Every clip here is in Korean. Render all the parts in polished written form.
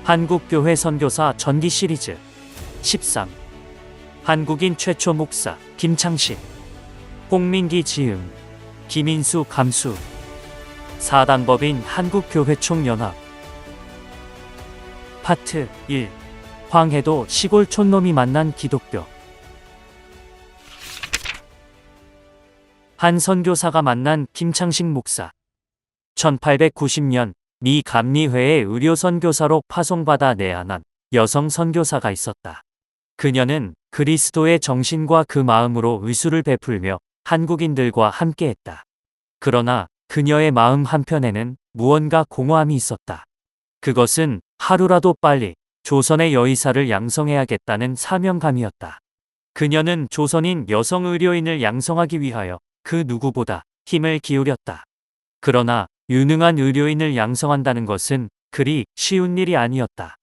한국교회 선교사 전기 시리즈 13. 한국인 최초 목사 김창식, 홍민기 지음, 김인수 감수. 사단법인 한국교회 총연합. 파트 1. 황해도 시골 촌놈이 만난 기독교. 한 선교사가 만난 김창식 목사. 1890년 미 감리회의 의료 선교사로 파송받아 내한한 여성 선교사가 있었다. 그녀는 그리스도의 정신과 그 마음으로 의술을 베풀며 한국인들과 함께했다. 그러나 그녀의 마음 한편에는 무언가 공허함이 있었다. 그것은 하루라도 빨리 조선의 여의사를 양성해야겠다는 사명감이었다. 그녀는 조선인 여성 의료인을 양성하기 위하여 그 누구보다 힘을 기울였다. 그러나 유능한 의료인을 양성한다는 것은 그리 쉬운 일이 아니었다.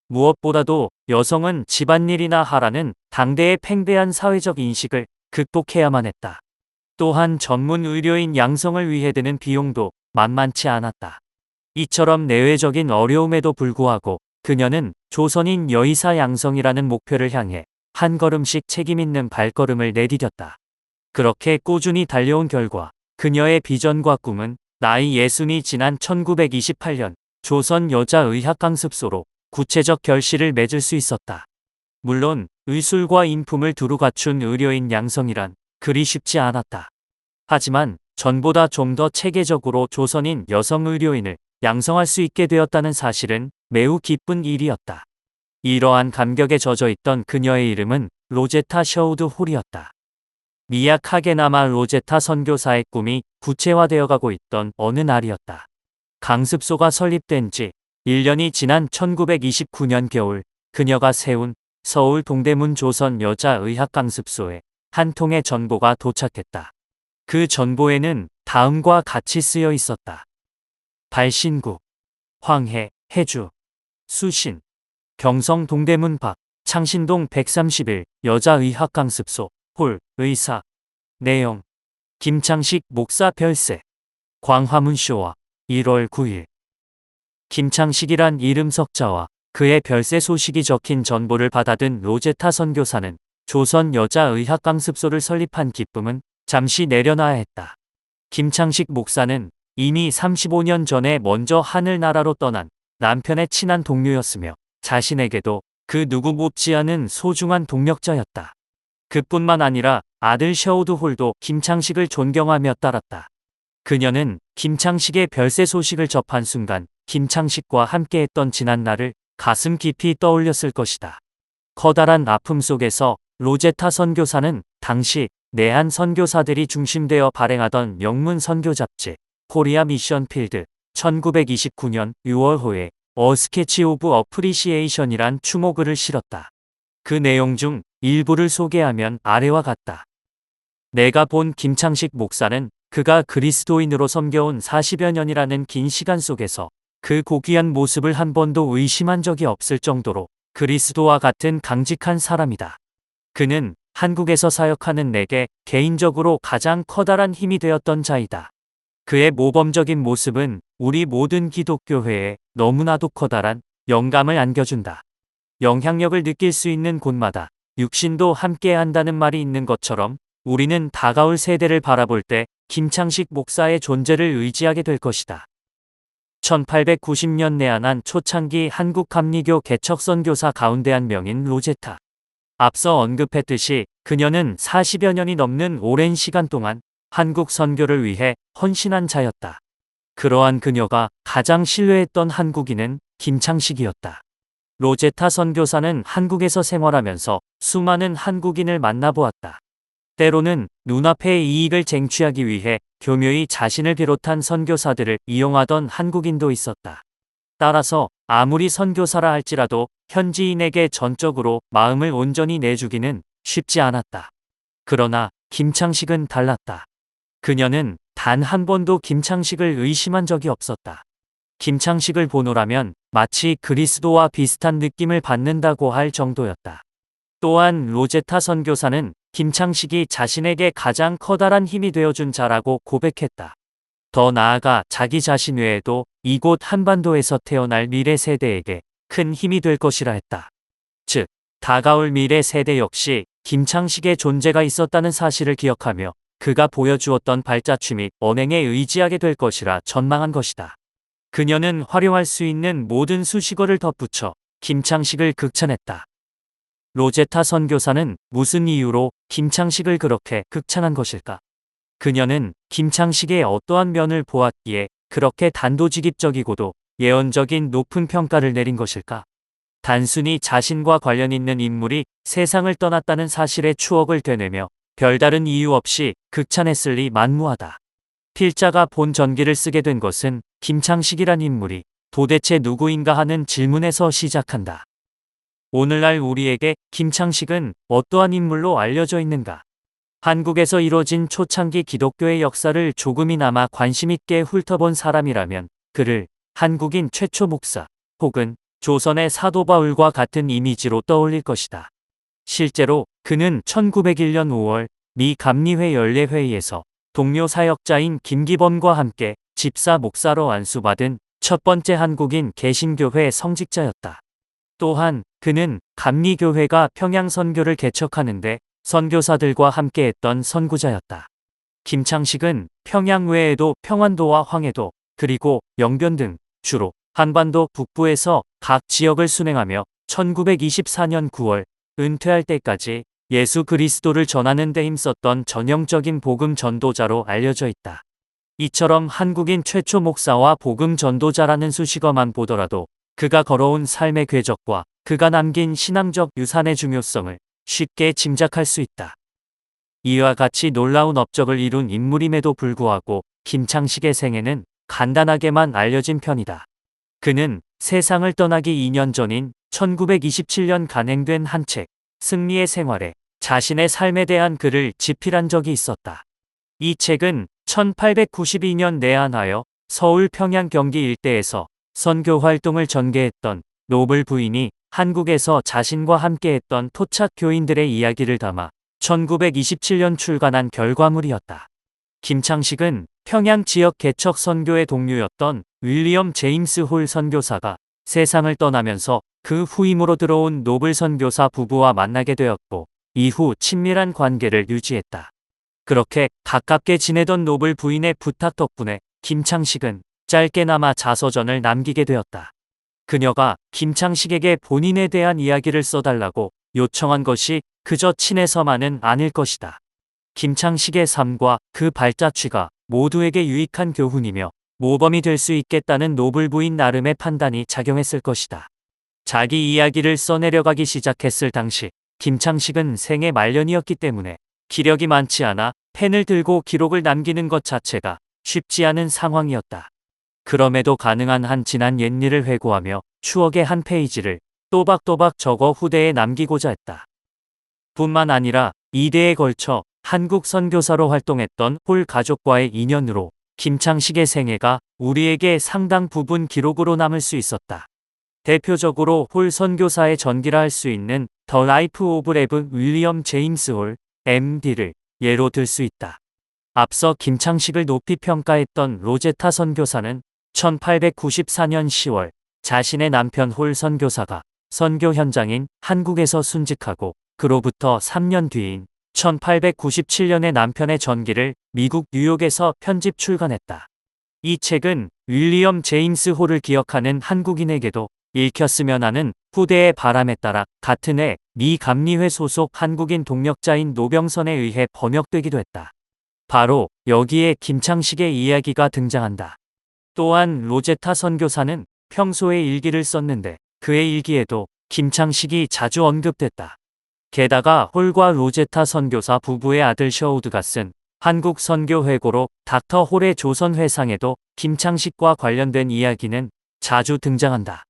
무엇보다도 여성은 집안일이나 하라는 당대의 팽배한 사회적 인식을 극복해야만 했다. 또한 전문 의료인 양성을 위해 드는 비용도 만만치 않았다. 이처럼 내외적인 어려움에도 불구하고 그녀는 조선인 여의사 양성이라는 목표를 향해 한 걸음씩 책임있는 발걸음을 내디뎠다. 그렇게 꾸준히 달려온 결과 그녀의 비전과 꿈은 나이 60이 지난 1928년 조선 여자의학강습소로 구체적 결실을 맺을 수 있었다. 물론 의술과 인품을 두루 갖춘 의료인 양성이란 그리 쉽지 않았다. 하지만 전보다 좀 더 체계적으로 조선인 여성 의료인을 양성할 수 있게 되었다는 사실은 매우 기쁜 일이었다. 이러한 감격에 젖어있던 그녀의 이름은 로제타 셔우드 홀이었다. 미약하게나마 로제타 선교사의 꿈이 구체화되어가고 있던 어느 날이었다. 강습소가 설립된 지 1년이 지난 1929년 겨울, 그녀가 세운 서울 동대문 조선 여자의학강습소에 한 통의 전보가 도착했다. 그 전보에는 다음과 같이 쓰여 있었다. 발신구, 황해, 해주, 수신, 경성 동대문 밖, 창신동 131 여자의학강습소, 홀, 의사. 내용, 김창식 목사 별세. 광화문쇼와 1월 9일. 김창식이란 이름 석자와 그의 별세 소식이 적힌 전보를 받아든 로제타 선교사는 조선 여자의학강습소를 설립한 기쁨은 잠시 내려놔야 했다. 김창식 목사는 이미 35년 전에 먼저 하늘나라로 떠난 남편의 친한 동료였으며 자신에게도 그 누구 못지 않은 소중한 동력자였다. 그뿐만 아니라 아들 셔우드 홀도 김창식을 존경하며 따랐다. 그녀는 김창식의 별세 소식을 접한 순간 김창식과 함께했던 지난날을 가슴 깊이 떠올렸을 것이다. 커다란 아픔 속에서 로제타 선교사는 당시 내한 선교사들이 중심되어 발행하던 명문 선교 잡지 코리아 미션 필드 1929년 6월호에 A Sketch of Appreciation이란 추모글을 실었다. 그 내용 중 일부를 소개하면 아래와 같다. 내가 본 김창식 목사는 그가 그리스도인으로 섬겨온 40여 년이라는 긴 시간 속에서 그 고귀한 모습을 한 번도 의심한 적이 없을 정도로 그리스도와 같은 강직한 사람이다. 그는 한국에서 사역하는 내게 개인적으로 가장 커다란 힘이 되었던 자이다. 그의 모범적인 모습은 우리 모든 기독교회에 너무나도 커다란 영감을 안겨준다. 영향력을 느낄 수 있는 곳마다 육신도 함께한다는 말이 있는 것처럼 우리는 다가올 세대를 바라볼 때 김창식 목사의 존재를 의지하게 될 것이다. 1890년 내한한 초창기 한국 감리교 개척 선교사 가운데 한 명인 로제타. 앞서 언급했듯이 그녀는 40여 년이 넘는 오랜 시간 동안 한국 선교를 위해 헌신한 자였다. 그러한 그녀가 가장 신뢰했던 한국인은 김창식이었다. 로제타 선교사는 한국에서 생활하면서 수많은 한국인을 만나보았다. 때로는 눈앞의 이익을 쟁취하기 위해 교묘히 자신을 비롯한 선교사들을 이용하던 한국인도 있었다. 따라서 아무리 선교사라 할지라도 현지인에게 전적으로 마음을 온전히 내주기는 쉽지 않았다. 그러나 김창식은 달랐다. 그녀는 단 한 번도 김창식을 의심한 적이 없었다. 김창식을 보노라면 마치 그리스도와 비슷한 느낌을 받는다고 할 정도였다. 또한 로제타 선교사는 김창식이 자신에게 가장 커다란 힘이 되어준 자라고 고백했다. 더 나아가 자기 자신 외에도 이곳 한반도에서 태어날 미래 세대에게 큰 힘이 될 것이라 했다. 즉, 다가올 미래 세대 역시 김창식의 존재가 있었다는 사실을 기억하며 그가 보여주었던 발자취 및 언행에 의지하게 될 것이라 전망한 것이다. 그녀는 활용할 수 있는 모든 수식어를 덧붙여 김창식을 극찬했다. 로제타 선교사는 무슨 이유로 김창식을 그렇게 극찬한 것일까? 그녀는 김창식의 어떠한 면을 보았기에 그렇게 단도직입적이고도 예언적인 높은 평가를 내린 것일까? 단순히 자신과 관련 있는 인물이 세상을 떠났다는 사실의 추억을 되뇌며 별다른 이유 없이 극찬했을 리 만무하다. 필자가 본 전기를 쓰게 된 것은 김창식이란 인물이 도대체 누구인가 하는 질문에서 시작한다. 오늘날 우리에게 김창식은 어떠한 인물로 알려져 있는가? 한국에서 이뤄진 초창기 기독교의 역사를 조금이나마 관심있게 훑어본 사람이라면 그를 한국인 최초 목사 혹은 조선의 사도 바울과 같은 이미지로 떠올릴 것이다. 실제로 그는 1901년 5월 미 감리회 연례회의에서 동료 사역자인 김기범과 함께 집사 목사로 안수받은 첫 번째 한국인 개신교회 성직자였다. 또한 그는 감리교회가 평양 선교를 개척하는데 선교사들과 함께했던 선구자였다. 김창식은 평양 외에도 평안도와 황해도 그리고 영변 등 주로 한반도 북부에서 각 지역을 순행하며 1924년 9월 은퇴할 때까지 예수 그리스도를 전하는 데 힘썼던 전형적인 복음 전도자로 알려져 있다. 이처럼 한국인 최초 목사와 복음 전도자라는 수식어만 보더라도 그가 걸어온 삶의 궤적과 그가 남긴 신앙적 유산의 중요성을 쉽게 짐작할 수 있다. 이와 같이 놀라운 업적을 이룬 인물임에도 불구하고 김창식의 생애는 간단하게만 알려진 편이다. 그는 세상을 떠나기 2년 전인 1927년 간행된 한 책, 승리의 생활에 자신의 삶에 대한 글을 집필한 적이 있었다. 이 책은 1892년 내한하여 서울 평양 경기 일대에서 선교 활동을 전개했던 노블 부인이 한국에서 자신과 함께했던 토착 교인들의 이야기를 담아 1927년 출간한 결과물이었다. 김창식은 평양 지역 개척 선교의 동료였던 윌리엄 제임스 홀 선교사가 세상을 떠나면서 그 후임으로 들어온 노블 선교사 부부와 만나게 되었고 이후 친밀한 관계를 유지했다. 그렇게 가깝게 지내던 노블 부인의 부탁 덕분에 김창식은 짧게나마 자서전을 남기게 되었다. 그녀가 김창식에게 본인에 대한 이야기를 써달라고 요청한 것이 그저 친해서만은 아닐 것이다. 김창식의 삶과 그 발자취가 모두에게 유익한 교훈이며 모범이 될 수 있겠다는 노블 부인 나름의 판단이 작용했을 것이다. 자기 이야기를 써내려가기 시작했을 당시 김창식은 생애 말년이었기 때문에 기력이 많지 않아 펜을 들고 기록을 남기는 것 자체가 쉽지 않은 상황이었다. 그럼에도 가능한 한 지난 옛일을 회고하며 추억의 한 페이지를 또박또박 적어 후대에 남기고자 했다. 뿐만 아니라 2대에 걸쳐 한국 선교사로 활동했던 홀 가족과의 인연으로 김창식의 생애가 우리에게 상당 부분 기록으로 남을 수 있었다. 대표적으로 홀 선교사의 전기라 할 수 있는 더 라이프 오브 레브 윌리엄 제임스 홀 MD를 예로 들 수 있다. 앞서 김창식을 높이 평가했던 로제타 선교사는 1894년 10월 자신의 남편 홀 선교사가 선교 현장인 한국에서 순직하고 그로부터 3년 뒤인 1897년에 남편의 전기를 미국 뉴욕에서 편집 출간했다. 이 책은 윌리엄 제임스 홀을 기억하는 한국인에게도 읽혔으면 하는 후대의 바람에 따라 같은 해 미 감리회 소속 한국인 동력자인 노병선에 의해 번역되기도 했다. 바로 여기에 김창식의 이야기가 등장한다. 또한 로제타 선교사는 평소에 일기를 썼는데 그의 일기에도 김창식이 자주 언급됐다. 게다가 홀과 로제타 선교사 부부의 아들 셔우드가 쓴 한국 선교 회고록 닥터 홀의 조선 회상에도 김창식과 관련된 이야기는 자주 등장한다.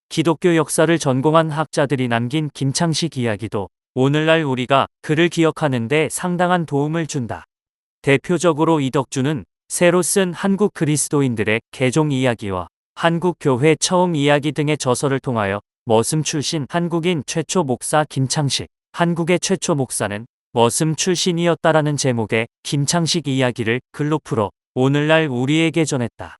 기독교 역사를 전공한 학자들이 남긴 김창식 이야기도 오늘날 우리가 그를 기억하는 데 상당한 도움을 준다. 대표적으로 이덕주는 새로 쓴 한국 그리스도인들의 개종 이야기와 한국 교회 처음 이야기 등의 저서를 통하여 머슴 출신 한국인 최초 목사 김창식, 한국의 최초 목사는 머슴 출신이었다라는 제목의 김창식 이야기를 글로 풀어 오늘날 우리에게 전했다.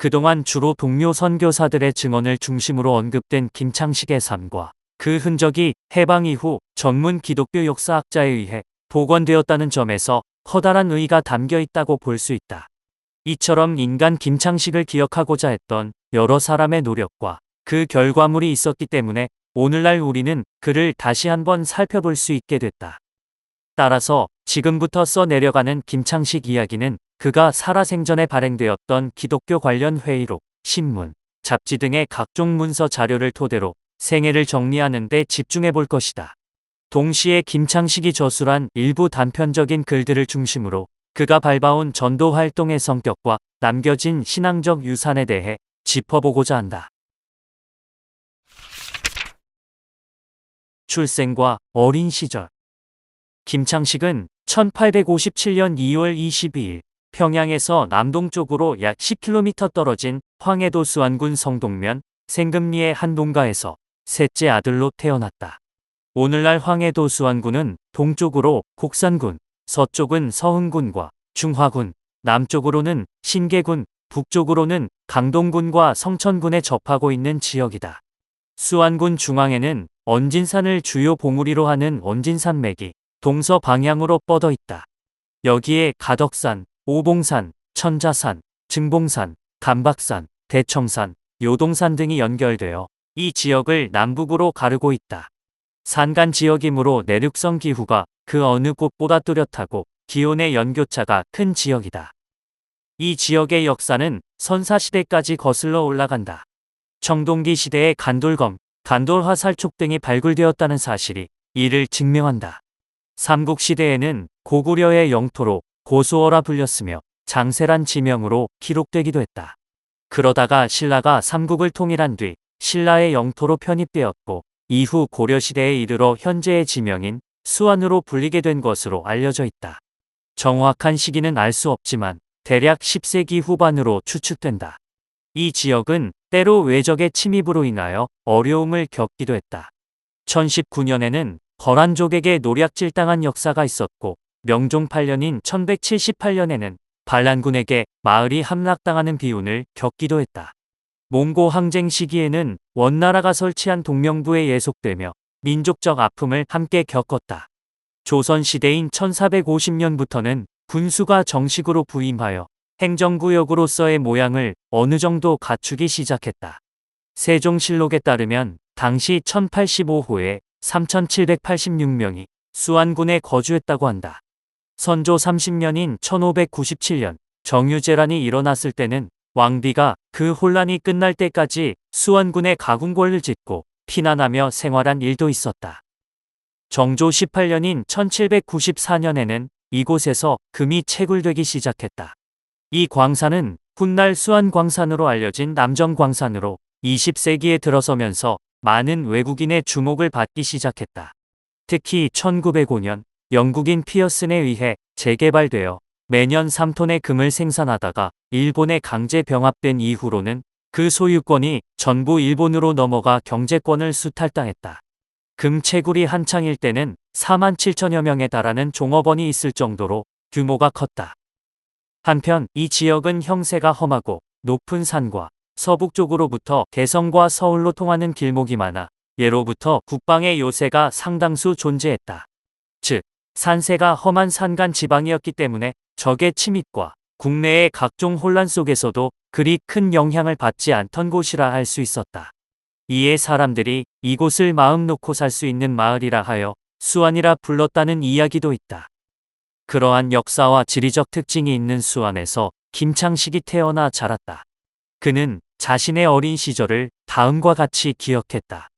그동안 주로 동료 선교사들의 증언을 중심으로 언급된 김창식의 삶과 그 흔적이 해방 이후 전문 기독교 역사학자에 의해 복원되었다는 점에서 커다란 의의가 담겨 있다고 볼 수 있다. 이처럼 인간 김창식을 기억하고자 했던 여러 사람의 노력과 그 결과물이 있었기 때문에 오늘날 우리는 그를 다시 한번 살펴볼 수 있게 됐다. 따라서 지금부터 써내려가는 김창식 이야기는 그가 살아생전에 발행되었던 기독교 관련 회의록, 신문, 잡지 등의 각종 문서 자료를 토대로 생애를 정리하는 데 집중해 볼 것이다. 동시에 김창식이 저술한 일부 단편적인 글들을 중심으로 그가 밟아온 전도 활동의 성격과 남겨진 신앙적 유산에 대해 짚어보고자 한다. 출생과 어린 시절. 김창식은 1857년 2월 22일 평양에서 남동쪽으로 약 10km 떨어진 황해도 수안군 성동면 생금리의 한 농가에서 셋째 아들로 태어났다. 오늘날 황해도 수안군은 동쪽으로 곡산군, 서쪽은 서흥군과 중화군, 남쪽으로는 신계군, 북쪽으로는 강동군과 성천군에 접하고 있는 지역이다. 수안군 중앙에는 언진산을 주요 봉우리로 하는 언진산맥이 동서 방향으로 뻗어 있다. 여기에 가덕산, 오봉산, 천자산, 증봉산, 감박산, 대청산, 요동산 등이 연결되어 이 지역을 남북으로 가르고 있다. 산간 지역이므로 내륙성 기후가 그 어느 곳보다 뚜렷하고 기온의 연교차가 큰 지역이다. 이 지역의 역사는 선사시대까지 거슬러 올라간다. 청동기 시대의 간돌검, 간돌화살촉 등이 발굴되었다는 사실이 이를 증명한다. 삼국시대에는 고구려의 영토로 고수어라 불렸으며 장세란 지명으로 기록되기도 했다. 그러다가 신라가 삼국을 통일한 뒤 신라의 영토로 편입되었고 이후 고려시대에 이르러 현재의 지명인 수안으로 불리게 된 것으로 알려져 있다. 정확한 시기는 알 수 없지만 대략 10세기 후반으로 추측된다. 이 지역은 때로 외적의 침입으로 인하여 어려움을 겪기도 했다. 1019년에는 거란족에게 노략질당한 역사가 있었고 명종 8년인 1178년에는 반란군에게 마을이 함락당하는 비운을 겪기도 했다. 몽고 항쟁 시기에는 원나라가 설치한 동명부에 예속되며 민족적 아픔을 함께 겪었다. 조선시대인 1450년부터는 군수가 정식으로 부임하여 행정구역으로서의 모양을 어느 정도 갖추기 시작했다. 세종실록에 따르면 당시 1085호에 3786명이 수안군에 거주했다고 한다. 선조 30년인 1597년 정유재란이 일어났을 때는 왕비가 그 혼란이 끝날 때까지 수안군에 가궁궐을 짓고 피난하며 생활한 일도 있었다. 정조 18년인 1794년에는 이곳에서 금이 채굴되기 시작했다. 이 광산은 훗날 수안광산으로 알려진 남정광산으로 20세기에 들어서면서 많은 외국인의 주목을 받기 시작했다. 특히 1905년 영국인 피어슨에 의해 재개발되어 매년 3톤의 금을 생산하다가 일본에 강제 병합된 이후로는 그 소유권이 전부 일본으로 넘어가 경제권을 수탈당했다. 금 채굴이 한창일 때는 4만 7천여 명에 달하는 종업원이 있을 정도로 규모가 컸다. 한편 이 지역은 형세가 험하고 높은 산과 서북쪽으로부터 개성과 서울로 통하는 길목이 많아 예로부터 국방의 요새가 상당수 존재했다. 즉, 산세가 험한 산간 지방이었기 때문에 적의 침입과 국내의 각종 혼란 속에서도 그리 큰 영향을 받지 않던 곳이라 할 수 있었다. 이에 사람들이 이곳을 마음 놓고 살 수 있는 마을이라 하여 수안이라 불렀다는 이야기도 있다. 그러한 역사와 지리적 특징이 있는 수안에서 김창식이 태어나 자랐다. 그는 자신의 어린 시절을 다음과 같이 기억했다.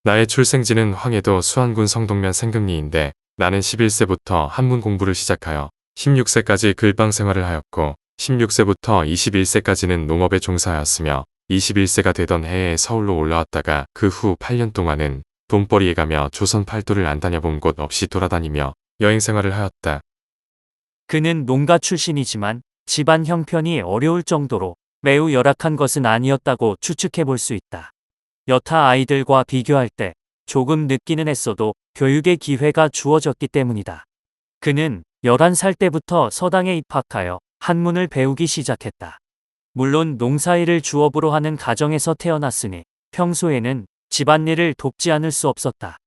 나의 출생지는 황해도 수안군 성동면 생금리인데 나는 11세부터 한문 공부를 시작하여 16세까지 글방 생활을 하였고 16세부터 21세까지는 농업에 종사하였으며 21세가 되던 해에 서울로 올라왔다가 그 후 8년 동안은 돈벌이에 가며 조선 팔도를 안 다녀본 곳 없이 돌아다니며 여행 생활을 하였다. 그는 농가 출신이지만 집안 형편이 어려울 정도로 매우 열악한 것은 아니었다고 추측해 볼 수 있다. 여타 아이들과 비교할 때 조금 늦기는 했어도 교육의 기회가 주어졌기 때문이다. 그는 11살 때부터 서당에 입학하여 한문을 배우기 시작했다. 물론 농사일을 주업으로 하는 가정에서 태어났으니 평소에는 집안일을 돕지 않을 수 없었다.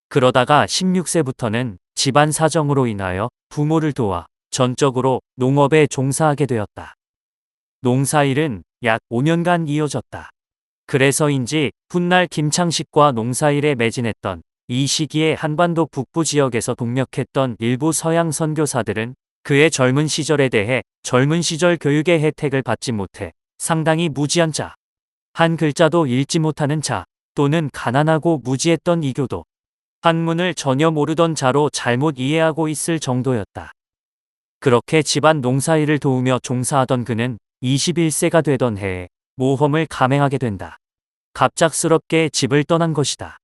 그러다가 16세부터는 집안 사정으로 인하여 부모를 도와 전적으로 농업에 종사하게 되었다. 농사일은 약 5년간 이어졌다. 그래서인지 훗날 김창식과 농사일에 매진했던 이 시기에 한반도 북부 지역에서 동력했던 일부 서양 선교사들은 그의 젊은 시절에 대해 젊은 시절 교육의 혜택을 받지 못해 상당히 무지한 자, 한 글자도 읽지 못하는 자, 또는 가난하고 무지했던 이교도, 한문을 전혀 모르던 자로 잘못 이해하고 있을 정도였다. 그렇게 집안 농사일을 도우며 종사하던 그는 21세가 되던 해에 모험을 감행하게 된다. 갑작스럽게 집을 떠난 것이다.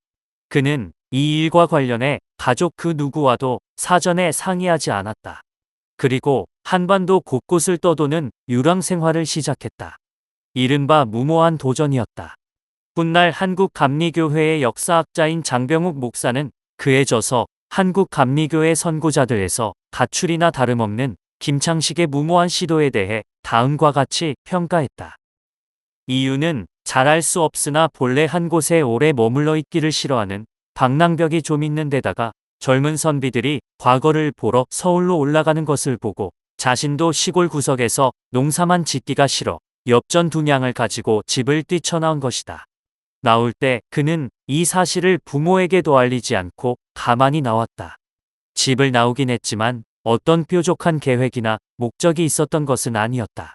그는 이 일과 관련해 가족 그 누구와도 사전에 상의하지 않았다. 그리고 한반도 곳곳을 떠도는 유랑 생활을 시작했다. 이른바 무모한 도전이었다. 훗날 한국감리교회의 역사학자인 장병욱 목사는 그에 져서 한국감리교회 선구자들에서 가출이나 다름없는 김창식의 무모한 시도에 대해 다음과 같이 평가했다. 이유는 잘할 수 없으나 본래 한 곳에 오래 머물러 있기를 싫어하는 방랑벽이 좀 있는 데다가 젊은 선비들이 과거를 보러 서울로 올라가는 것을 보고 자신도 시골 구석에서 농사만 짓기가 싫어 엽전 2냥을 가지고 집을 뛰쳐나온 것이다. 나올 때 그는 이 사실을 부모에게도 알리지 않고 가만히 나왔다. 집을 나오긴 했지만 어떤 뾰족한 계획이나 목적이 있었던 것은 아니었다.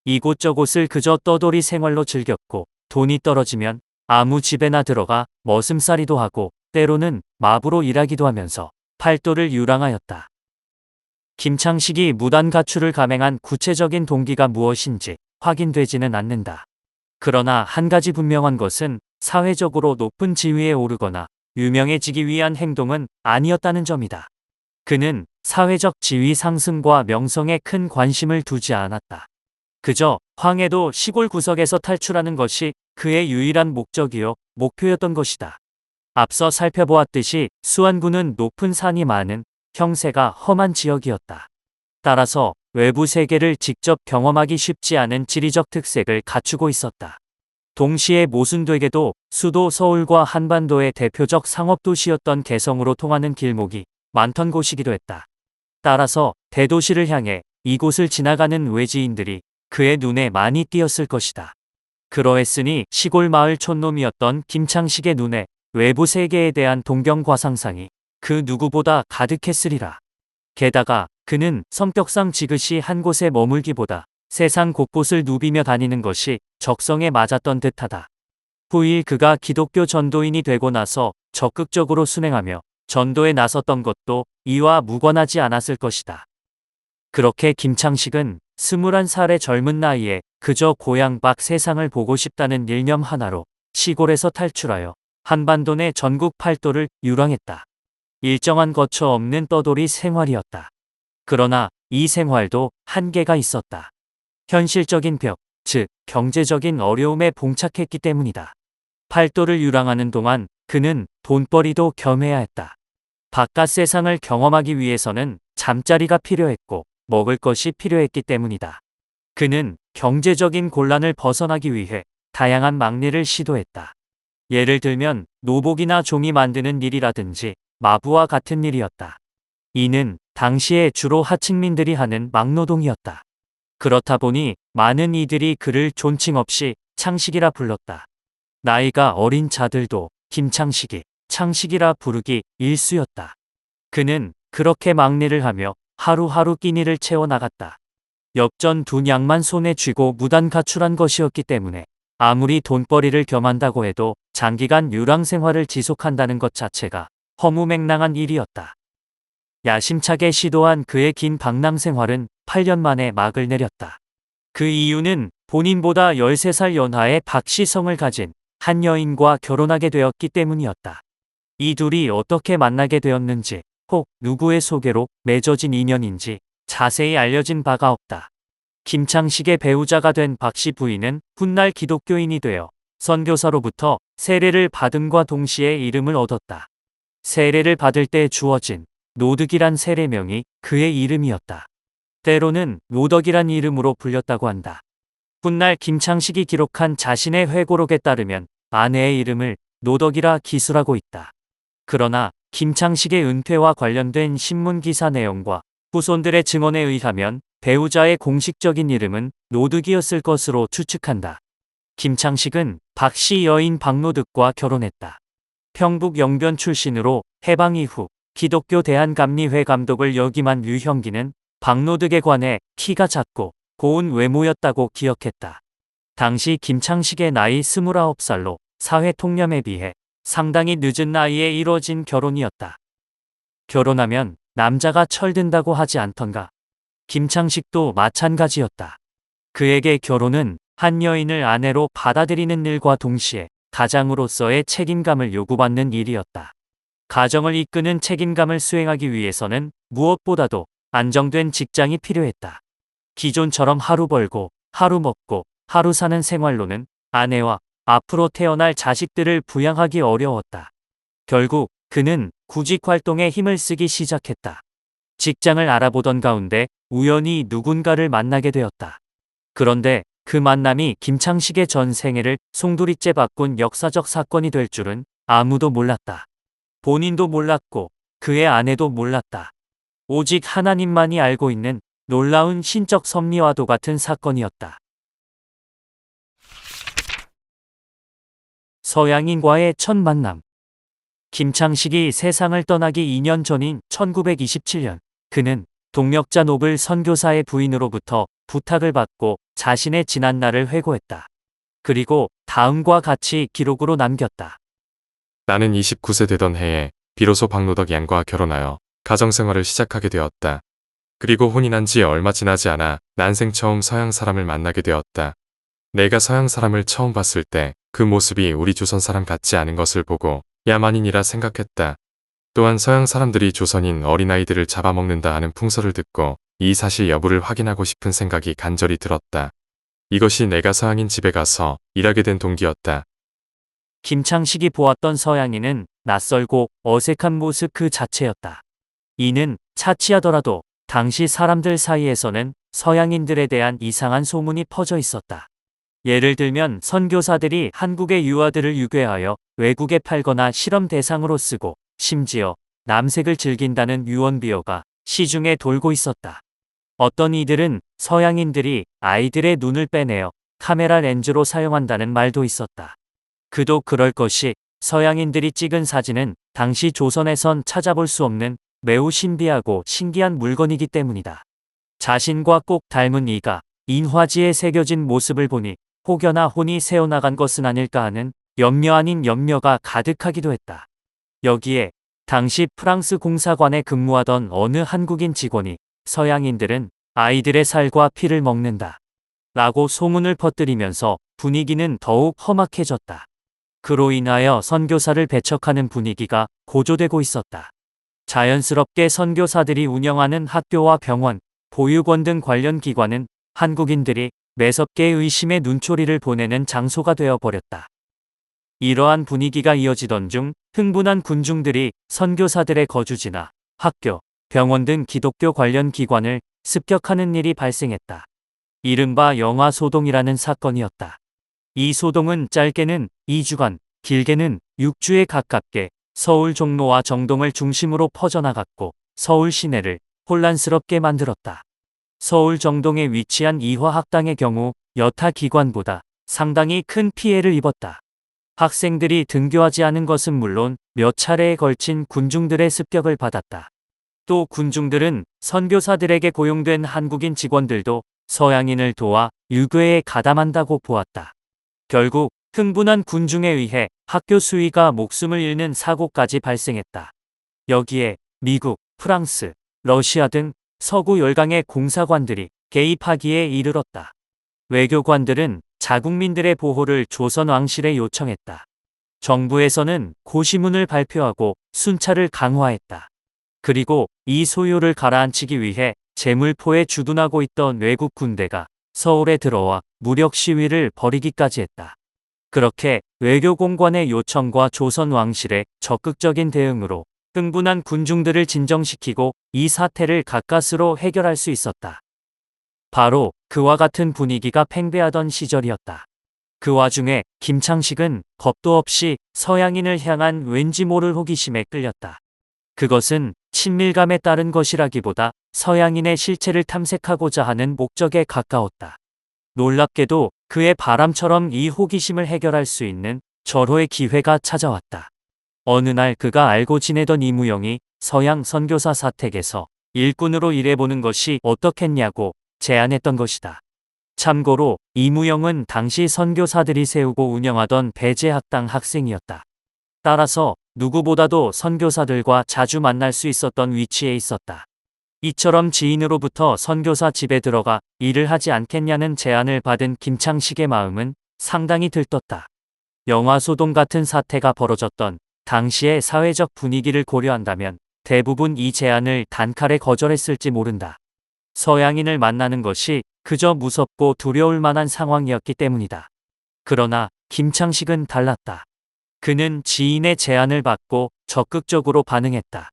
이곳저곳을 그저 떠돌이 생활로 즐겼고 돈이 떨어지면 아무 집에나 들어가 머슴살이도 하고 때로는 마부로 일하기도 하면서 팔도를 유랑하였다. 김창식이 무단 가출을 감행한 구체적인 동기가 무엇인지 확인되지는 않는다. 그러나 한 가지 분명한 것은 사회적으로 높은 지위에 오르거나 유명해지기 위한 행동은 아니었다는 점이다. 그는 사회적 지위 상승과 명성에 큰 관심을 두지 않았다. 그저 황해도 시골 구석에서 탈출하는 것이 그의 유일한 목적이요 목표였던 것이다. 앞서 살펴보았듯이 수안군은 높은 산이 많은 형세가 험한 지역이었다. 따라서 외부 세계를 직접 경험하기 쉽지 않은 지리적 특색을 갖추고 있었다. 동시에 모순되게도 수도 서울과 한반도의 대표적 상업도시였던 개성으로 통하는 길목이 많던 곳이기도 했다. 따라서 대도시를 향해 이곳을 지나가는 외지인들이 그의 눈에 많이 띄었을 것이다. 그러했으니 시골 마을 촌놈이었던 김창식의 눈에 외부 세계에 대한 동경과 상상이 그 누구보다 가득했으리라. 게다가 그는 성격상 지그시 한 곳에 머물기보다 세상 곳곳을 누비며 다니는 것이 적성에 맞았던 듯하다. 후일 그가 기독교 전도인이 되고 나서 적극적으로 순행하며 전도에 나섰던 것도 이와 무관하지 않았을 것이다. 그렇게 김창식은 21살의 젊은 나이에 그저 고향 밖 세상을 보고 싶다는 일념 하나로 시골에서 탈출하여 한반도 내 전국 팔도를 유랑했다. 일정한 거처 없는 떠돌이 생활이었다. 그러나 이 생활도 한계가 있었다. 현실적인 벽, 즉 경제적인 어려움에 봉착했기 때문이다. 팔도를 유랑하는 동안 그는 돈벌이도 겸해야 했다. 바깥 세상을 경험하기 위해서는 잠자리가 필요했고 먹을 것이 필요했기 때문이다. 그는 경제적인 곤란을 벗어나기 위해 다양한 막리를 시도했다. 예를 들면 노복이나 종이 만드는 일이라든지 마부와 같은 일이었다. 이는 당시에 주로 하층민들이 하는 막노동이었다. 그렇다 보니 많은 이들이 그를 존칭 없이 창식이라 불렀다. 나이가 어린 자들도 김창식이 창식이라 부르기 일쑤였다. 그는 그렇게 막리를 하며 하루하루 끼니를 채워나갔다. 엽전 2냥만 손에 쥐고 무단 가출한 것이었기 때문에 아무리 돈벌이를 겸한다고 해도 장기간 유랑 생활을 지속한다는 것 자체가 허무맹랑한 일이었다. 야심차게 시도한 그의 긴 방랑 생활은 8년 만에 막을 내렸다. 그 이유는 본인보다 13살 연하의 박시성을 가진 한 여인과 결혼하게 되었기 때문이었다. 이 둘이 어떻게 만나게 되었는지 혹 누구의 소개로 맺어진 인연인지 자세히 알려진 바가 없다. 김창식의 배우자가 된 박씨 부인은 훗날 기독교인이 되어 선교사로부터 세례를 받음과 동시에 이름을 얻었다. 세례를 받을 때 주어진 노득이란 세례명이 그의 이름이었다. 때로는 노덕이란 이름으로 불렸다고 한다. 훗날 김창식이 기록한 자신의 회고록에 따르면 아내의 이름을 노덕이라 기술하고 있다. 그러나 김창식의 은퇴와 관련된 신문기사 내용과 후손들의 증언에 의하면 배우자의 공식적인 이름은 노득이었을 것으로 추측한다. 김창식은 박씨 여인 박노득과 결혼했다. 평북 영변 출신으로 해방 이후 기독교 대한감리회 감독을 역임한 류형기는 박노득에 관해 키가 작고 고운 외모였다고 기억했다. 당시 김창식의 나이 29살로 사회 통념에 비해 상당히 늦은 나이에 이뤄진 결혼이었다. 결혼하면 남자가 철든다고 하지 않던가. 김창식도 마찬가지였다. 그에게 결혼은 한 여인을 아내로 받아들이는 일과 동시에 가장으로서의 책임감을 요구받는 일이었다. 가정을 이끄는 책임감을 수행하기 위해서는 무엇보다도 안정된 직장이 필요했다. 기존처럼 하루 벌고 하루 먹고 하루 사는 생활로는 아내와 앞으로 태어날 자식들을 부양하기 어려웠다. 결국 그는 구직 활동에 힘을 쓰기 시작했다. 직장을 알아보던 가운데 우연히 누군가를 만나게 되었다. 그런데 그 만남이 김창식의 전 생애를 송두리째 바꾼 역사적 사건이 될 줄은 아무도 몰랐다. 본인도 몰랐고 그의 아내도 몰랐다. 오직 하나님만이 알고 있는 놀라운 신적 섭리와도 같은 사건이었다. 서양인과의 첫 만남. 김창식이 세상을 떠나기 2년 전인 1927년, 그는 동력자 노블 선교사의 부인으로부터 부탁을 받고 자신의 지난날을 회고했다. 그리고 다음과 같이 기록으로 남겼다. 나는 29세 되던 해에 비로소 박노덕 양과 결혼하여 가정생활을 시작하게 되었다. 그리고 혼인한 지 얼마 지나지 않아 난생 처음 서양 사람을 만나게 되었다. 내가 서양 사람을 처음 봤을 때 그 모습이 우리 조선 사람 같지 않은 것을 보고 야만인이라 생각했다. 또한 서양 사람들이 조선인 어린아이들을 잡아먹는다 하는 풍설을 듣고 이 사실 여부를 확인하고 싶은 생각이 간절히 들었다. 이것이 내가 서양인 집에 가서 일하게 된 동기였다. 김창식이 보았던 서양인은 낯설고 어색한 모습 그 자체였다. 이는 차치하더라도 당시 사람들 사이에서는 서양인들에 대한 이상한 소문이 퍼져 있었다. 예를 들면 선교사들이 한국의 유아들을 유괴하여 외국에 팔거나 실험 대상으로 쓰고 심지어 남색을 즐긴다는 유언비어가 시중에 돌고 있었다. 어떤 이들은 서양인들이 아이들의 눈을 빼내어 카메라 렌즈로 사용한다는 말도 있었다. 그도 그럴 것이 서양인들이 찍은 사진은 당시 조선에선 찾아볼 수 없는 매우 신비하고 신기한 물건이기 때문이다. 자신과 꼭 닮은 이가 인화지에 새겨진 모습을 보니 혹여나 혼이 새어나간 것은 아닐까 하는 염려 아닌 염려가 가득하기도 했다. 여기에 당시 프랑스 공사관에 근무하던 어느 한국인 직원이 서양인들은 아이들의 살과 피를 먹는다 라고 소문을 퍼뜨리면서 분위기는 더욱 험악해졌다. 그로 인하여 선교사를 배척하는 분위기가 고조되고 있었다. 자연스럽게 선교사들이 운영하는 학교와 병원, 보육원 등 관련 기관은 한국인들이 매섭게 의심의 눈초리를 보내는 장소가 되어버렸다. 이러한 분위기가 이어지던 중 흥분한 군중들이 선교사들의 거주지나 학교, 병원 등 기독교 관련 기관을 습격하는 일이 발생했다. 이른바 영화소동이라는 사건이었다. 이 소동은 짧게는 2주간, 길게는 6주에 가깝게 서울 종로와 정동을 중심으로 퍼져나갔고 서울 시내를 혼란스럽게 만들었다. 서울 정동에 위치한 이화학당의 경우 여타 기관보다 상당히 큰 피해를 입었다. 학생들이 등교하지 않은 것은 물론 몇 차례에 걸친 군중들의 습격을 받았다. 또 군중들은 선교사들에게 고용된 한국인 직원들도 서양인을 도와 유괴에 가담한다고 보았다. 결국 흥분한 군중에 의해 학교 수위가 목숨을 잃는 사고까지 발생했다. 여기에 미국, 프랑스, 러시아 등 서구 열강의 공사관들이 개입하기에 이르렀다. 외교관들은 자국민들의 보호를 조선 왕실에 요청했다. 정부에서는 고시문을 발표하고 순찰을 강화했다. 그리고 이 소요를 가라앉히기 위해 제물포에 주둔하고 있던 외국 군대가 서울에 들어와 무력 시위를 벌이기까지 했다. 그렇게 외교공관의 요청과 조선 왕실의 적극적인 대응으로 흥분한 군중들을 진정시키고 이 사태를 가까스로 해결할 수 있었다. 바로 그와 같은 분위기가 팽배하던 시절이었다. 그 와중에 김창식은 겁도 없이 서양인을 향한 왠지 모를 호기심에 끌렸다. 그것은 친밀감에 따른 것이라기보다 서양인의 실체를 탐색하고자 하는 목적에 가까웠다. 놀랍게도 그의 바람처럼 이 호기심을 해결할 수 있는 절호의 기회가 찾아왔다. 어느 날 그가 알고 지내던 이무영이 서양 선교사 사택에서 일꾼으로 일해보는 것이 어떻겠냐고 제안했던 것이다. 참고로 이무영은 당시 선교사들이 세우고 운영하던 배제학당 학생이었다. 따라서 누구보다도 선교사들과 자주 만날 수 있었던 위치에 있었다. 이처럼 지인으로부터 선교사 집에 들어가 일을 하지 않겠냐는 제안을 받은 김창식의 마음은 상당히 들떴다. 영화 소동 같은 사태가 벌어졌던 당시의 사회적 분위기를 고려한다면 대부분 이 제안을 단칼에 거절했을지 모른다. 서양인을 만나는 것이 그저 무섭고 두려울 만한 상황이었기 때문이다. 그러나 김창식은 달랐다. 그는 지인의 제안을 받고 적극적으로 반응했다.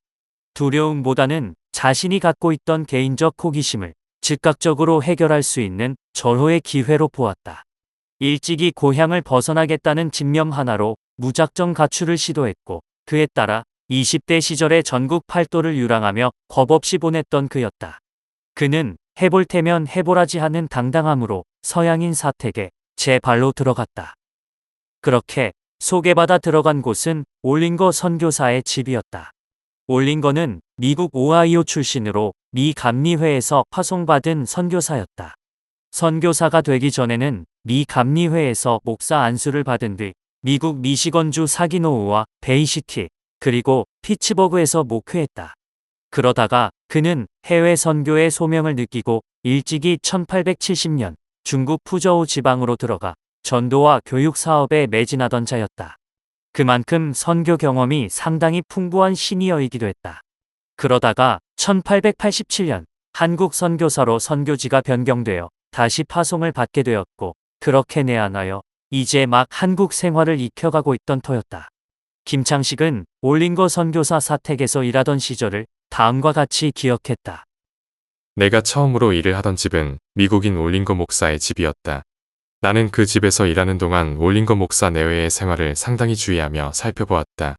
두려움보다는 자신이 갖고 있던 개인적 호기심을 즉각적으로 해결할 수 있는 절호의 기회로 보았다. 일찍이 고향을 벗어나겠다는 집념 하나로 무작정 가출을 시도했고 그에 따라 20대 시절에 전국 팔도를 유랑하며 겁없이 보냈던 그였다. 그는 해볼 테면 해보라지 하는 당당함으로 서양인 사택에 제 발로 들어갔다. 그렇게 소개받아 들어간 곳은 올링거 선교사의 집이었다. 올링거는 미국 오하이오 출신으로 미 감리회에서 파송받은 선교사였다. 선교사가 되기 전에는 미 감리회에서 목사 안수를 받은 뒤 미국 미시건주 사기노우와 베이시티 그리고 피츠버그에서 목회했다. 그러다가 그는 해외 선교의 소명을 느끼고 일찍이 1870년 중국 푸저우 지방으로 들어가 전도와 교육 사업에 매진하던 자였다. 그만큼 선교 경험이 상당히 풍부한 시니어이기도 했다. 그러다가 1887년 한국 선교사로 선교지가 변경되어 다시 파송을 받게 되었고 그렇게 내한하여 이제 막 한국 생활을 익혀가고 있던 터였다. 김창식은 올링거 선교사 사택에서 일하던 시절을 다음과 같이 기억했다. 내가 처음으로 일을 하던 집은 미국인 올링거 목사의 집이었다. 나는 그 집에서 일하는 동안 올링거 목사 내외의 생활을 상당히 주의하며 살펴보았다.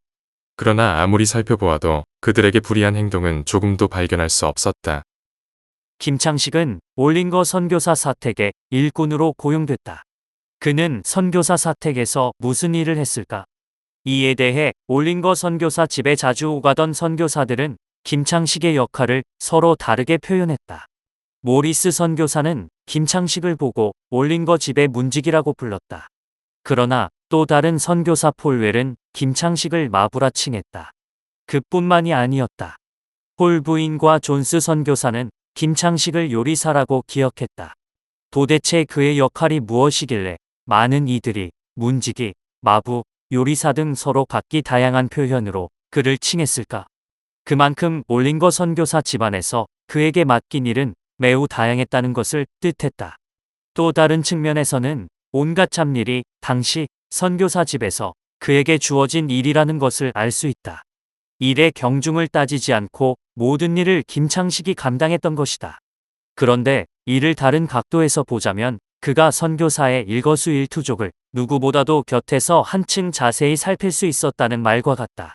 그러나 아무리 살펴보아도 그들에게 불이한 행동은 조금도 발견할 수 없었다. 김창식은 올링거 선교사 사택에 일꾼으로 고용됐다. 그는 선교사 사택에서 무슨 일을 했을까? 이에 대해 올링거 선교사 집에 자주 오가던 선교사들은 김창식의 역할을 서로 다르게 표현했다. 모리스 선교사는 김창식을 보고 올링거 집의 문지기라고 불렀다. 그러나 또 다른 선교사 폴웰은 김창식을 마부라 칭했다. 그뿐만이 아니었다. 폴 부인과 존스 선교사는 김창식을 요리사라고 기억했다. 도대체 그의 역할이 무엇이길래 많은 이들이 문지기, 마부, 요리사 등 서로 각기 다양한 표현으로 그를 칭했을까? 그만큼 올링거 선교사 집안에서 그에게 맡긴 일은 매우 다양했다는 것을 뜻했다. 또 다른 측면에서는 온갖 잡일이 당시 선교사 집에서 그에게 주어진 일이라는 것을 알 수 있다. 일의 경중을 따지지 않고 모든 일을 김창식이 감당했던 것이다. 그런데 이를 다른 각도에서 보자면 그가 선교사의 일거수일투족을 누구보다도 곁에서 한층 자세히 살필 수 있었다는 말과 같다.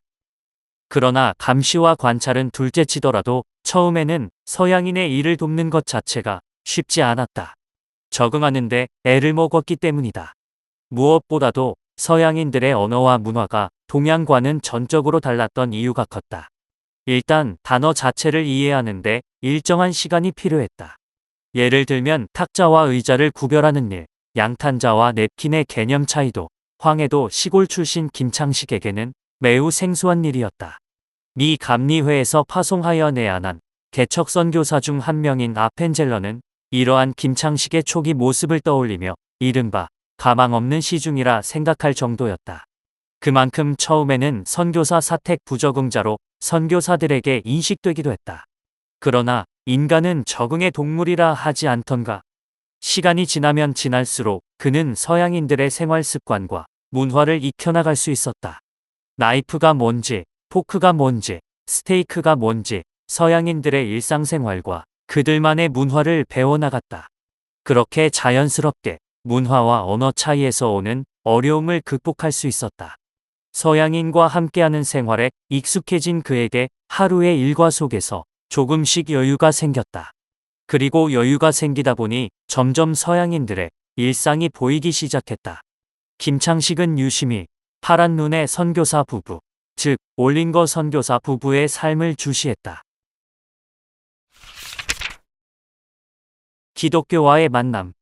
그러나 감시와 관찰은 둘째치더라도 처음에는 서양인의 일을 돕는 것 자체가 쉽지 않았다. 적응하는데 애를 먹었기 때문이다. 무엇보다도 서양인들의 언어와 문화가 동양과는 전적으로 달랐던 이유가 컸다. 일단 단어 자체를 이해하는데 일정한 시간이 필요했다. 예를 들면 탁자와 의자를 구별하는 일, 양탄자와 냅킨의 개념 차이도 황해도 시골 출신 김창식에게는 매우 생소한 일이었다. 미 감리회에서 파송하여 내한한 개척 선교사 중 한 명인 아펜젤러는 이러한 김창식의 초기 모습을 떠올리며 이른바 가망 없는 시중이라 생각할 정도였다. 그만큼 처음에는 선교사 사택 부적응자로 선교사들에게 인식되기도 했다. 그러나 인간은 적응의 동물이라 하지 않던가. 시간이 지나면 지날수록 그는 서양인들의 생활 습관과 문화를 익혀나갈 수 있었다. 나이프가 뭔지, 포크가 뭔지, 스테이크가 뭔지 서양인들의 일상생활과 그들만의 문화를 배워나갔다. 그렇게 자연스럽게 문화와 언어 차이에서 오는 어려움을 극복할 수 있었다. 서양인과 함께하는 생활에 익숙해진 그에게 하루의 일과 속에서 조금씩 여유가 생겼다. 그리고 여유가 생기다 보니 점점 서양인들의 일상이 보이기 시작했다. 김창식은 유심히 파란 눈의 선교사 부부, 즉 올링거 선교사 부부의 삶을 주시했다. 기독교와의 만남.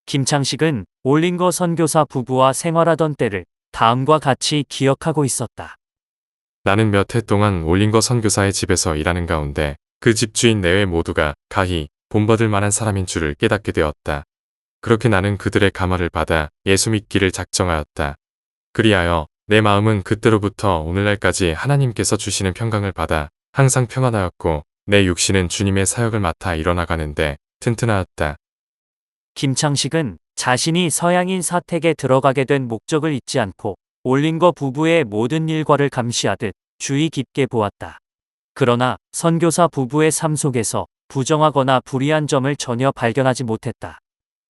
김창식은 올링거 선교사 부부와 생활하던 때를 다음과 같이 기억하고 있었다. 나는 몇 해 동안 올링거 선교사의 집에서 일하는 가운데 그 집주인 내외 모두가 가히 본받을 만한 사람인 줄을 깨닫게 되었다. 그렇게 나는 그들의 감화를 받아 예수 믿기를 작정하였다. 그리하여 내 마음은 그때로부터 오늘날까지 하나님께서 주시는 평강을 받아 항상 평안하였고 내 육신은 주님의 사역을 맡아 일어나가는데 튼튼하였다. 김창식은 자신이 서양인 사택에 들어가게 된 목적을 잊지 않고 올링거 부부의 모든 일과를 감시하듯 주의 깊게 보았다. 그러나 선교사 부부의 삶 속에서 부정하거나 불의한 점을 전혀 발견하지 못했다.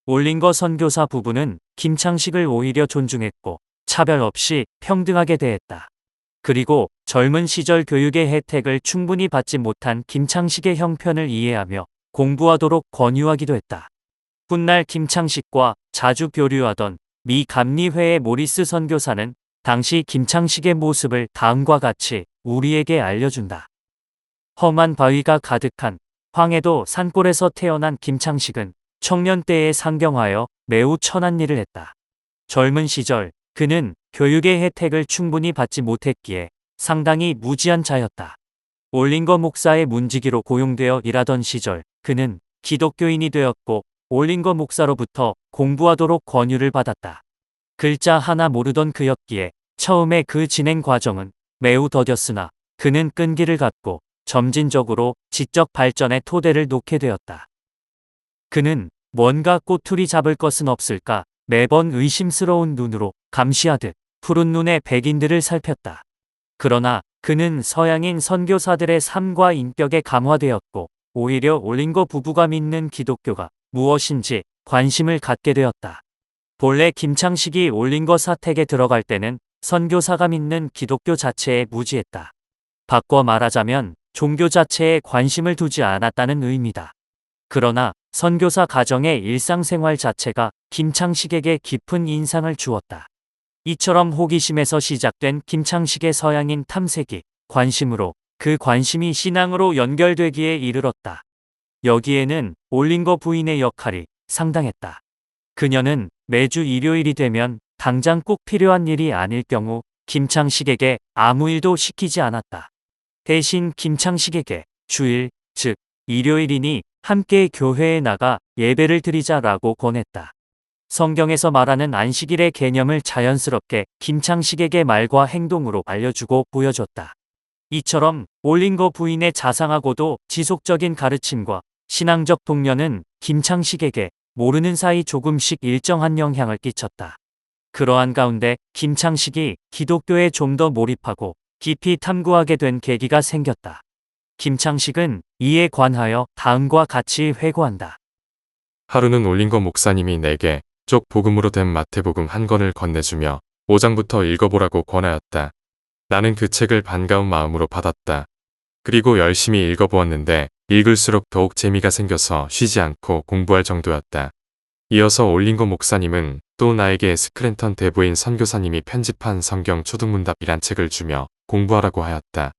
올링거 선교사 부부는 김창식을 오히려 존중했고 차별 없이 평등하게 대했다. 그리고 젊은 시절 교육의 혜택을 충분히 받지 못한 김창식의 형편을 이해하며 공부하도록 권유하기도 했다. 훗날 김창식과 자주 교류하던 미 감리회의 모리스 선교사는 당시 김창식의 모습을 다음과 같이 우리에게 알려준다. 험한 바위가 가득한 황해도 산골에서 태어난 김창식은 청년 때에 상경하여 매우 천한 일을 했다. 젊은 시절 그는 교육의 혜택을 충분히 받지 못했기에 상당히 무지한 자였다. 올링거 목사의 문지기로 고용되어 일하던 시절 그는 기독교인이 되었고 올링거 목사로부터 공부하도록 권유를 받았다. 글자 하나 모르던 그였기에 처음에 그 진행 과정은 매우 더뎠으나 그는 끈기를 갖고 점진적으로 지적 발전의 토대를 놓게 되었다. 그는 뭔가 꼬투리 잡을 것은 없을까 매번 의심스러운 눈으로 감시하듯 푸른 눈의 백인들을 살폈다. 그러나 그는 서양인 선교사들의 삶과 인격에 감화되었고 오히려 올링거 부부가 믿는 기독교가 무엇인지 관심을 갖게 되었다. 본래 김창식이 올링거 사택에 들어갈 때는 선교사가 믿는 기독교 자체에 무지했다. 바꿔 말하자면 종교 자체에 관심을 두지 않았다는 의미다. 그러나 선교사 가정의 일상생활 자체가 김창식에게 깊은 인상을 주었다. 이처럼 호기심에서 시작된 김창식의 서양인 탐색이 관심으로 그 관심이 신앙으로 연결되기에 이르렀다. 여기에는 올링거 부인의 역할이 상당했다. 그녀는 매주 일요일이 되면 당장 꼭 필요한 일이 아닐 경우 김창식에게 아무 일도 시키지 않았다. 대신 김창식에게 주일, 즉 일요일이니 함께 교회에 나가 예배를 드리자라고 권했다. 성경에서 말하는 안식일의 개념을 자연스럽게 김창식에게 말과 행동으로 알려주고 보여줬다. 이처럼 올링거 부인의 자상하고도 지속적인 가르침과 신앙적 독려는 김창식에게 모르는 사이 조금씩 일정한 영향을 끼쳤다. 그러한 가운데 김창식이 기독교에 좀 더 몰입하고 깊이 탐구하게 된 계기가 생겼다. 김창식은 이에 관하여 다음과 같이 회고한다. 하루는 올링거 목사님이 내게 쪽 복음으로 된 마태복음 한 권을 건네주며 5장부터 읽어보라고 권하였다. 나는 그 책을 반가운 마음으로 받았다. 그리고 열심히 읽어보았는데 읽을수록 더욱 재미가 생겨서 쉬지 않고 공부할 정도였다. 이어서 올링거 목사님은 또 나에게 스크랜턴 대부인 선교사님이 편집한 성경 초등문답이란 책을 주며 공부하라고 하였다.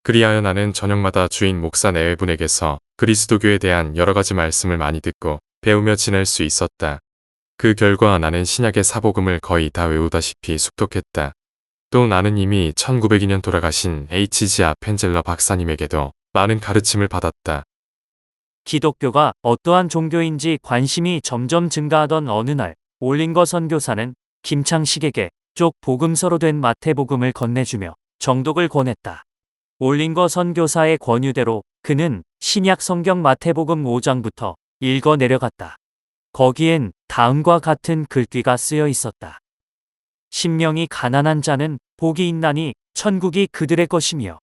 그리하여 나는 저녁마다 주인 목사 내외분에게서 그리스도교에 대한 여러 가지 말씀을 많이 듣고 배우며 지낼 수 있었다. 그 결과 나는 신약의 사복음을 거의 다 외우다시피 숙독했다. 또 나는 이미 1902년 돌아가신 H.G. 아펜젤러 박사님에게도 많은 가르침을 받았다. 기독교가 어떠한 종교인지 관심이 점점 증가하던 어느 날 올링거 선교사는 김창식에게 쪽 복음서로 된 마태복음을 건네주며 정독을 권했다. 올링거 선교사의 권유대로 그는 신약 성경 마태복음 5장부터 읽어 내려갔다. 거기엔 다음과 같은 글귀가 쓰여 있었다. 심령이 가난한 자는 복이 있나니 천국이 그들의 것이며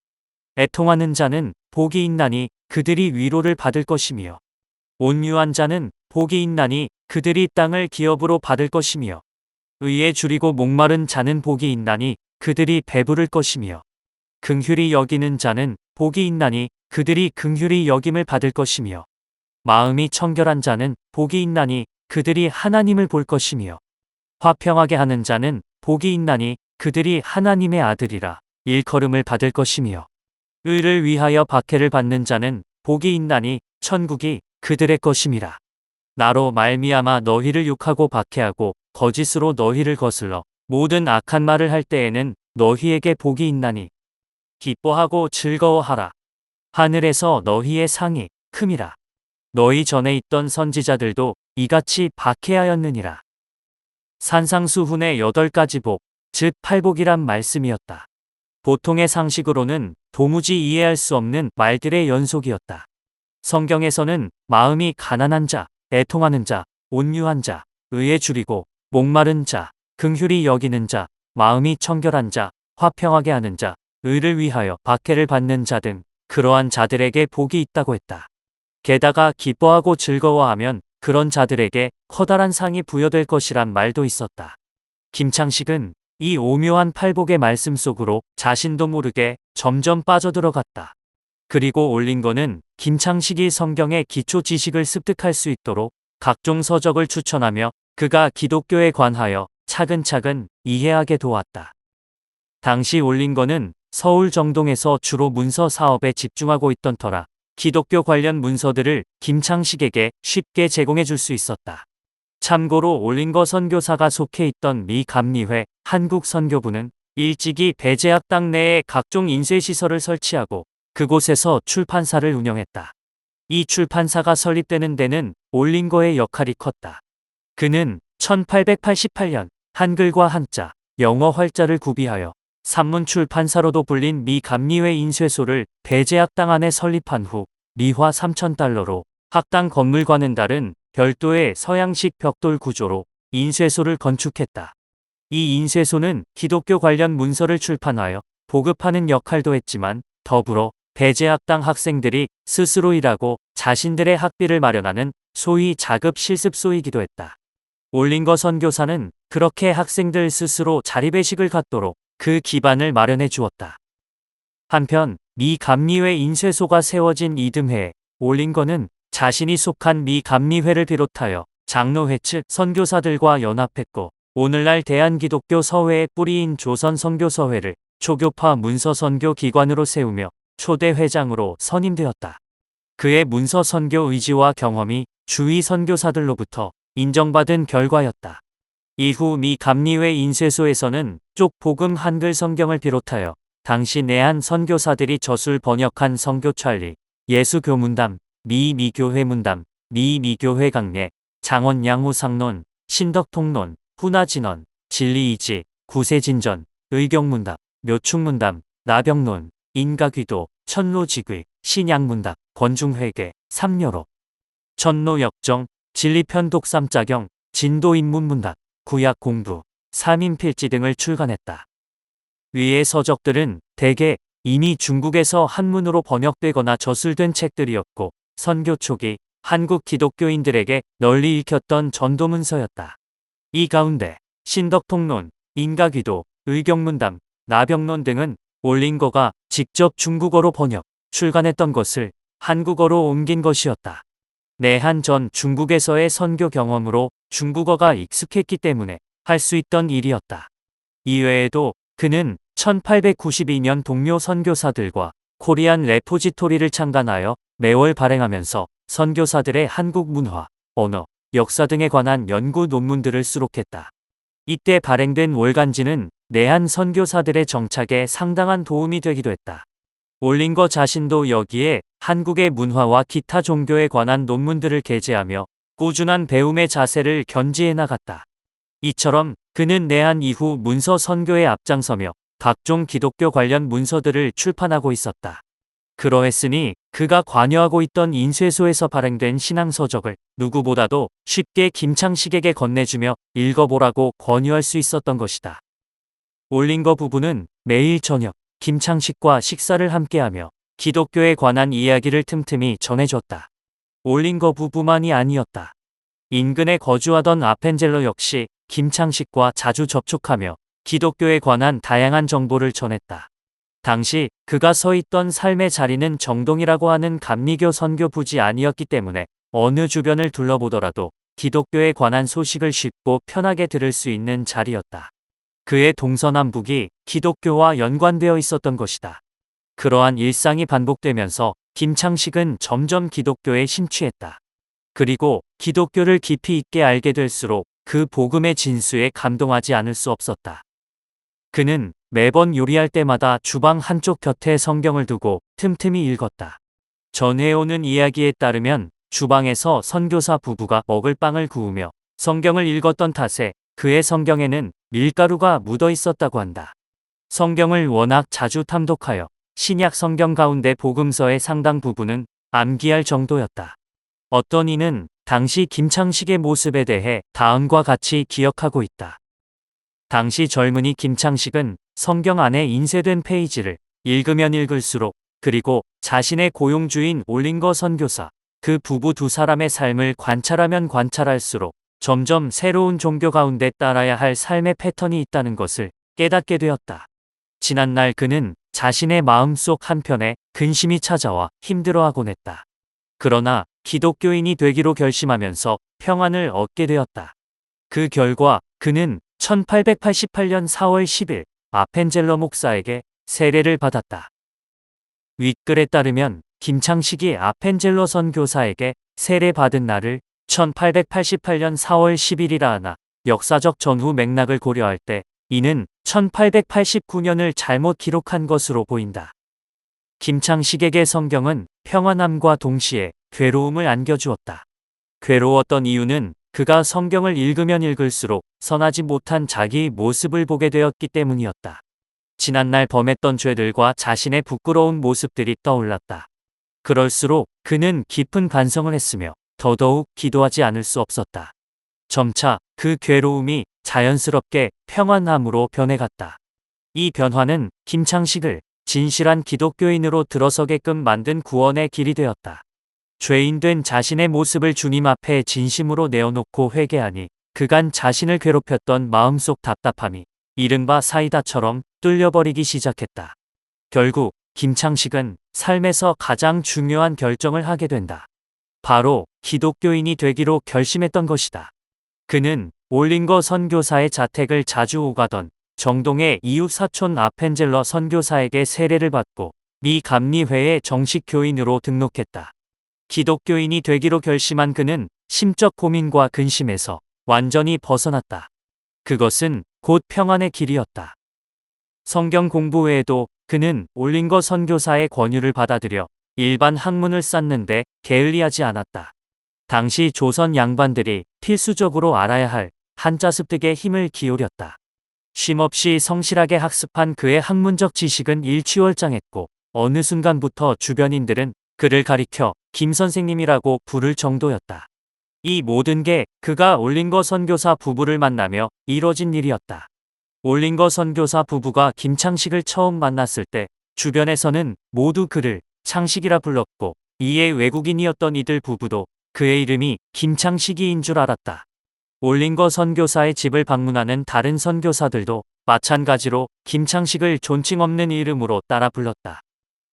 애통하는 자는 복이 있나니 그들이 위로를 받을 것이며 온유한 자는 복이 있나니 그들이 땅을 기업으로 받을 것이며 의에 줄이고 목마른 자는 복이 있나니 그들이 배부를 것이며 긍휼히 여기는 자는 복이 있나니 그들이 긍휼히 여김을 받을 것이며 마음이 청결한 자는 복이 있나니 그들이 하나님을 볼 것이며 화평하게 하는 자는 복이 있나니 그들이 하나님의 아들이라 일컬음을 받을 것이며 의를 위하여 박해를 받는 자는 복이 있나니 천국이 그들의 것임이라. 나로 말미암아 너희를 욕하고 박해하고 거짓으로 너희를 거슬러 모든 악한 말을 할 때에는 너희에게 복이 있나니 기뻐하고 즐거워하라. 하늘에서 너희의 상이 큼이라. 너희 전에 있던 선지자들도 이같이 박해하였느니라. 산상수훈의 8가지 복, 즉 팔복이란 말씀이었다. 보통의 상식으로는 도무지 이해할 수 없는 말들의 연속이었다. 성경에서는 마음이 가난한 자, 애통하는 자, 온유한 자, 의에 줄이고 목마른 자, 긍휼히 여기는 자, 마음이 청결한 자, 화평하게 하는 자, 의를 위하여 박해를 받는 자 등 그러한 자들에게 복이 있다고 했다. 게다가 기뻐하고 즐거워하면 그런 자들에게 커다란 상이 부여될 것이란 말도 있었다. 김창식은 이 오묘한 팔복의 말씀 속으로 자신도 모르게 점점 빠져들어갔다. 그리고 올린거는 김창식이 성경의 기초 지식을 습득할 수 있도록 각종 서적을 추천하며 그가 기독교에 관하여 차근차근 이해하게 도왔다. 당시 올린거는 서울 정동에서 주로 문서 사업에 집중하고 있던 터라 기독교 관련 문서들을 김창식에게 쉽게 제공해 줄 수 있었다. 참고로 올린거 선교사가 속해 있던 미 감리회 한국선교부는 일찍이 배제학당 내에 각종 인쇄시설을 설치하고 그곳에서 출판사를 운영했다. 이 출판사가 설립되는 데는 올린거의 역할이 컸다. 그는 1888년 한글과 한자, 영어 활자를 구비하여 산문 출판사로도 불린 미 감리회 인쇄소를 배제학당 안에 설립한 후 미화 3,000달러로 학당 건물과는 다른 별도의 서양식 벽돌 구조로 인쇄소를 건축했다. 이 인쇄소는 기독교 관련 문서를 출판하여 보급하는 역할도 했지만 더불어 배제학당 학생들이 스스로 일하고 자신들의 학비를 마련하는 소위 자급 실습소이기도 했다. 올린거 선교사는 그렇게 학생들 스스로 자립의식을 갖도록 그 기반을 마련해 주었다. 한편 미 감리회 인쇄소가 세워진 이듬해에 올린거는 자신이 속한 미 감리회를 비롯하여 장로회 측 선교사들과 연합했고 오늘날 대한기독교 서회의 뿌리인 조선선교서회를 초교파 문서선교 기관으로 세우며 초대 회장으로 선임되었다. 그의 문서선교 의지와 경험이 주위 선교사들로부터 인정받은 결과였다. 이후 미 감리회 인쇄소에서는 쪽복음 한글 성경을 비롯하여 당시 내한 선교사들이 저술 번역한 성교찰리, 예수교문담, 미미교회 문담, 미미교회 강례, 장원 양후상론, 신덕통론, 훈화진언, 진리이지, 구세진전, 의경문답, 묘충문담, 나병론, 인가귀도, 천로직의, 신약문답, 권중회계, 삼려록, 천로역정, 진리편 독삼자경, 진도인문문답, 구약공부, 삼인필지 등을 출간했다. 위의 서적들은 대개 이미 중국에서 한문으로 번역되거나 저술된 책들이었고 선교 초기 한국 기독교인들에게 널리 읽혔던 전도문서였다. 이 가운데 신덕통론, 인가귀도, 의경문담, 나병론 등은 올린거가 직접 중국어로 번역, 출간했던 것을 한국어로 옮긴 것이었다. 내한 전 중국에서의 선교 경험으로 중국어가 익숙했기 때문에 할 수 있던 일이었다. 이외에도 그는 1892년 동료 선교사들과 코리안 레포지토리를 창간하여 매월 발행하면서 선교사들의 한국 문화, 언어, 역사 등에 관한 연구 논문들을 수록했다. 이때 발행된 월간지는 내한 선교사들의 정착에 상당한 도움이 되기도 했다. 올린거 자신도 여기에 한국의 문화와 기타 종교에 관한 논문들을 게재하며 꾸준한 배움의 자세를 견지해 나갔다. 이처럼 그는 내한 이후 문서 선교에 앞장서며 각종 기독교 관련 문서들을 출판하고 있었다. 그러했으니 그가 관여하고 있던 인쇄소에서 발행된 신앙서적을 누구보다도 쉽게 김창식에게 건네주며 읽어보라고 권유할 수 있었던 것이다. 올린거 부부는 매일 저녁 김창식과 식사를 함께하며 기독교에 관한 이야기를 틈틈이 전해줬다. 올린거 부부만이 아니었다. 인근에 거주하던 아펜젤러 역시 김창식과 자주 접촉하며 기독교에 관한 다양한 정보를 전했다. 당시 그가 서 있던 삶의 자리는 정동이라고 하는 감리교 선교 부지 아니었기 때문에 어느 주변을 둘러보더라도 기독교에 관한 소식을 쉽고 편하게 들을 수 있는 자리였다. 그의 동서남북이 기독교와 연관되어 있었던 것이다. 그러한 일상이 반복되면서 김창식은 점점 기독교에 심취했다. 그리고 기독교를 깊이 있게 알게 될수록 그 복음의 진수에 감동하지 않을 수 없었다. 그는 매번 요리할 때마다 주방 한쪽 곁에 성경을 두고 틈틈이 읽었다. 전해오는 이야기에 따르면 주방에서 선교사 부부가 먹을 빵을 구우며 성경을 읽었던 탓에 그의 성경에는 밀가루가 묻어 있었다고 한다. 성경을 워낙 자주 탐독하여 신약 성경 가운데 복음서의 상당 부분은 암기할 정도였다. 어떤 이는 당시 김창식의 모습에 대해 다음과 같이 기억하고 있다. 당시 젊은이 김창식은 성경 안에 인쇄된 페이지를 읽으면 읽을수록, 그리고 자신의 고용주인 올링거 선교사, 그 부부 두 사람의 삶을 관찰하면 관찰할수록 점점 새로운 종교 가운데 따라야 할 삶의 패턴이 있다는 것을 깨닫게 되었다. 지난날 그는 자신의 마음속 한편에 근심이 찾아와 힘들어하곤 했다. 그러나 기독교인이 되기로 결심하면서 평안을 얻게 되었다. 그 결과 그는 1888년 4월 10일 아펜젤러 목사에게 세례를 받았다. 윗글에 따르면 김창식이 아펜젤러 선교사에게 세례받은 날을 1888년 4월 10일이라 하나 역사적 전후 맥락을 고려할 때 이는 1889년을 잘못 기록한 것으로 보인다. 김창식에게 성경은 평안함과 동시에 괴로움을 안겨주었다. 괴로웠던 이유는 그가 성경을 읽으면 읽을수록 선하지 못한 자기 모습을 보게 되었기 때문이었다. 지난날 범했던 죄들과 자신의 부끄러운 모습들이 떠올랐다. 그럴수록 그는 깊은 반성을 했으며 더더욱 기도하지 않을 수 없었다. 점차 그 괴로움이 자연스럽게 평안함으로 변해갔다. 이 변화는 김창식을 진실한 기독교인으로 들어서게끔 만든 구원의 길이 되었다. 죄인된 자신의 모습을 주님 앞에 진심으로 내어놓고 회개하니 그간 자신을 괴롭혔던 마음속 답답함이 이른바 사이다처럼 뚫려버리기 시작했다. 결국 김창식은 삶에서 가장 중요한 결정을 하게 된다. 바로 기독교인이 되기로 결심했던 것이다. 그는 올링거 선교사의 자택을 자주 오가던 정동의 이웃 사촌 아펜젤러 선교사에게 세례를 받고 미 감리회의 정식 교인으로 등록했다. 기독교인이 되기로 결심한 그는 심적 고민과 근심에서 완전히 벗어났다. 그것은 곧 평안의 길이었다. 성경 공부 외에도 그는 올링거 선교사의 권유를 받아들여 일반 학문을 쌓는데 게을리하지 않았다. 당시 조선 양반들이 필수적으로 알아야 할 한자 습득에 힘을 기울였다. 쉼없이 성실하게 학습한 그의 학문적 지식은 일취월장했고 어느 순간부터 주변인들은 그를 가리켜 김 선생님이라고 부를 정도였다. 이 모든 게 그가 올링거 선교사 부부를 만나며 이뤄진 일이었다. 올링거 선교사 부부가 김창식을 처음 만났을 때 주변에서는 모두 그를 창식이라 불렀고 이에 외국인이었던 이들 부부도 그의 이름이 김창식이인 줄 알았다. 올링거 선교사의 집을 방문하는 다른 선교사들도 마찬가지로 김창식을 존칭 없는 이름으로 따라 불렀다.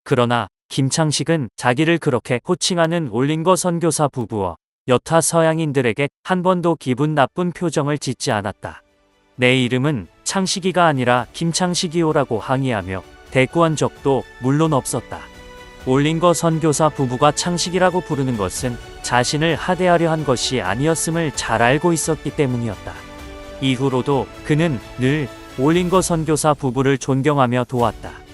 그러나 김창식은 자기를 그렇게 호칭하는 올링거 선교사 부부와 여타 서양인들에게 한 번도 기분 나쁜 표정을 짓지 않았다. 내 이름은 창식이가 아니라 김창식이오라고 항의하며 대꾸한 적도 물론 없었다. 올링거 선교사 부부가 창식이라고 부르는 것은 자신을 하대하려 한 것이 아니었음을 잘 알고 있었기 때문이었다. 이후로도 그는 늘 올링거 선교사 부부를 존경하며 도왔다.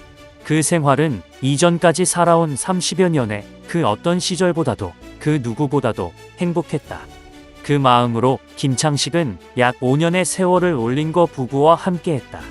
그 생활은 이전까지 살아온 30여 년의 그 어떤 시절보다도 그 누구보다도 행복했다. 그 마음으로 김창식은 약 5년의 세월을 올링거 부부와 함께했다.